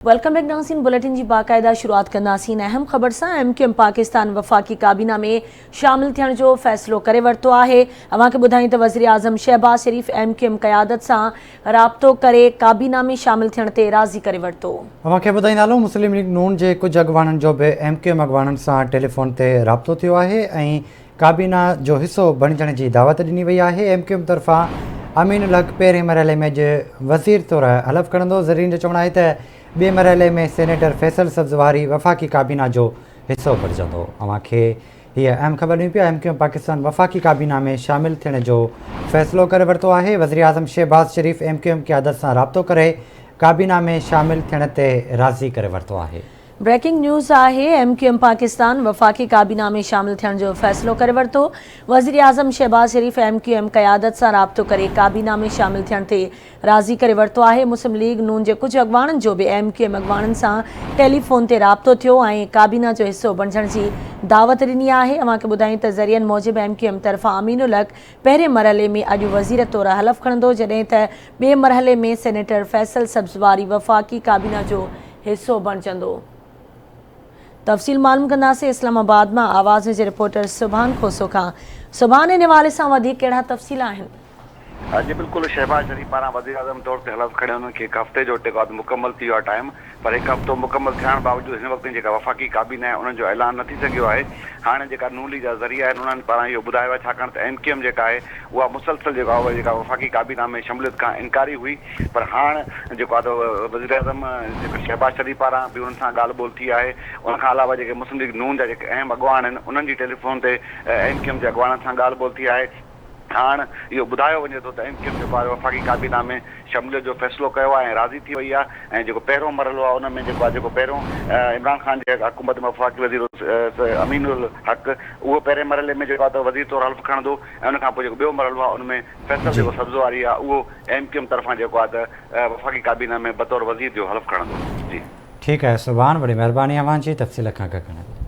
Welcome back नाज़रीन। Bulletin की बाकायदा शुरुआत कंदासीं अहम ख़बर से। MQM पाकिस्तान वफ़ाक़ी काबीना में शामिल थियण जो फ़ैसिलो करे वरितो आहे। अवांखे ॿुधायूं त वज़ीर आज़म शहबाज शरीफ़ MQM क़यादत सां राब्तो करे काबीना में शामिल थियण ते राज़ी करे वरितो। अवांखे ॿुधाईंदा मुस्लिम लीग नून जे कुछ अॻवाननि जो भी MQM अॻवाननि सां टेलीफोन ते राब्तो थियो आहे ऐं काबीना जो हिस्सो बणिजण जी दावत ॾिनी वई आहे। MQM तरफ़ां अमीन उल हक़ पहिरें मरहले में वज़ीर तौर हलफ़ खणंदो। ज़रीन जो चवणु आहे त ॿिए मरहले में सेनेटर फैसल सब्ज़ वारी वफ़ाक़ी काबीना जो हिस्सो बणिजंदो। अवांखे हीअ अहम ख़बर ॾिनी पिया। MQM पाकिस्तान वफ़ाक़ी काबीना में शामिल थियण जो फ़ैसिलो करे वरितो आहे। वज़ीर आज़म शहबाज शरीफ़ MQM क़यादत सां राब्तो करे काबीना में शामिल थियण ते राज़ी करे वरितो आहे। ब्रेकिंग न्यूज़ आहे। MQM पाकिस्तान वफ़ाक़ी काबीना में शामिल थियण जो फ़ैसिलो करे वरितो। वज़ीर आज़म शहबाज शरीफ़ MQM क़यादत सां राब्तो करे काबीना में शामिल थियण ते राज़ी करे वरितो आहे। मुस्लिम लीग नून जे कुछ अॻवाननि जो भी MQM अॻवाननि सां टेलीफोन ते राब्तो थियो ऐं काबीना जो हिस्सो बणिजण जी दावत ॾिनी आहे। अवांखे ॿुधायूं त ज़रियनि मूजिबि MQM तरफ़ां अमीन उल हक़ पहिरें मरहले में अॼु वज़ीर तौर हलफ़ खणंदो, जॾहिं त ॿिए मरहले में सेनेटर फैसल सब्ज़ वारी वफ़ाक़ी काबीना जो हिस्सो बणिजंदो। तफ़सील मालूम कंदासीं इस्लामाबाद में आवाज़ जे रिपोर्टर सुभान खोसो खां। सुभान इन हवाले सां वधीक कहिड़ा तफ़सील आहिनि? जी बिल्कुल, शहबाज शरीफ़ पारां वज़ीर आज़म तौर ते हलफ़ खणे उन्हनि एक हफ़्ते जो मुकम्मल थी वियो आहे टाइम, पर एक हफ़्तो मुकम्मल थियण बावजूद हिन वक्त जेका वफ़ाक़ी काबीना आहे उन्हनि जो ऐलान न थी सघियो आहे। हाणे जेका नून लीग जा ज़रिया आहिनि उन्हनि पारां इहो ॿुधायो आहे, छाकाणि त MQM जेका आहे उहा मुसलसल जेका वफ़ाक़ी काबीना में शमूलियत खां इनकारी हुई, पर हाणे जेको आहे त वज़ीर आज़म शहबाज शरीफ़ पारां बि उन्हनि सां ॻाल्हि ॿोल थी आहे। उनखां अलावा जेके मुस्लिम लीग नून जा जेके अहम अॻवान आहिनि उन्हनि जी टेलीफोन ते MQM जे अॻवाननि सां ॻाल्हि ॿोल थी आहे। हाणे इहो ॿुधायो वञे थो त MQM जेको आहे वफ़ाक़ी काबीना में शमूलियत जो फ़ैसिलो कयो आहे ऐं राज़ी थी वई आहे। ऐं जेको पहिरियों मरहलो आहे उन में जेको पहिरियों इमरान ख़ान जे हुकूमत में वफ़ाक़ी वज़ीर अमीन उल हक़ उहो पहिरें मरहले में जेको आहे त वज़ीर तौरु हलफ़ खणंदो ऐं उनखां पोइ जेको ॿियो मरहलो आहे उन में फैसल जेको सब्ज़ वारी आहे उहो MQM तरफ़ां जेको आहे त वफ़ाक़ी काबीना में बतौर वज़ीर जो हलफ़ खणंदो। जी ठीकु आहे सुभान, बड़ी महिरबानी अवां जी तफ़सील खां गॾु।